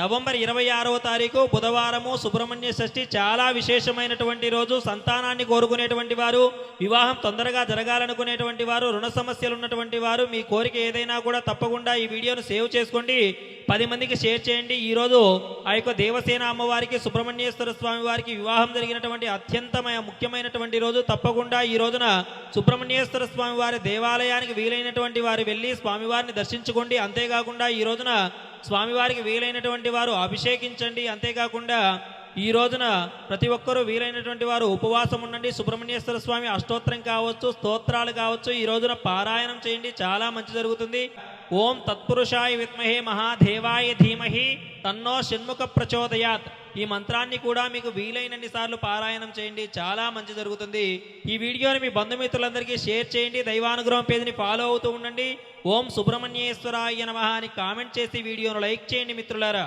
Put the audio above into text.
November 26వ తారీఖు బుధవారము సుబ్రహ్మణ్య షష్ఠి. చాలా విశేషమైనటువంటి రోజు. సంతానాన్ని కోరుకునేటువంటి వారు, వివాహం తొందరగా జరగాలనుకునేటువంటి వారు, రుణ సమస్యలు ఉన్నటువంటి వారు, మీ కోరిక ఏదైనా కూడా తప్పకుండా ఈ వీడియోను సేవ్ చేసుకోండి, 10 మందికి షేర్ చేయండి. ఈరోజు ఆ యొక్క దేవసేన అమ్మవారికి, సుబ్రహ్మణ్యేశ్వర స్వామి వారికి వివాహం జరిగినటువంటి అత్యంత ముఖ్యమైనటువంటి రోజు. తప్పకుండా ఈ రోజున సుబ్రహ్మణ్యేశ్వర స్వామి వారి దేవాలయానికి వీలైనటువంటి వారు వెళ్ళి స్వామివారిని దర్శించుకోండి. అంతేకాకుండా ఈ రోజున స్వామివారికి వీలైనటువంటి వారు అభిషేకించండి. అంతేకాకుండా ఈ రోజున ప్రతి ఒక్కరూ వీలైనటువంటి వారు ఉపవాసం ఉండండి. సుబ్రహ్మణ్యేశ్వర స్వామి అష్టోత్తరం కావచ్చు, స్తోత్రాలు కావచ్చు, ఈ రోజున పారాయణం చేయండి, చాలా మంచి జరుగుతుంది. ఓం తత్పురుషాయ విద్మహే మహాదేవాయ ధీమహి తన్నో షణ్ముఖ ప్రచోదయాత్. ఈ మంత్రాన్ని కూడా మీకు వీలైనన్ని సార్లు పారాయణం చేయండి, చాలా మంచి జరుగుతుంది. ఈ వీడియోని మీ బంధుమిత్రులందరికీ షేర్ చేయండి. దైవానుగ్రహం పేజీని ఫాలో అవుతూ ఉండండి. ఓం సుబ్రహ్మణ్యేశ్వరాయ నమః అని కామెంట్ చేసి వీడియోను లైక్ చేయండి మిత్రులారా.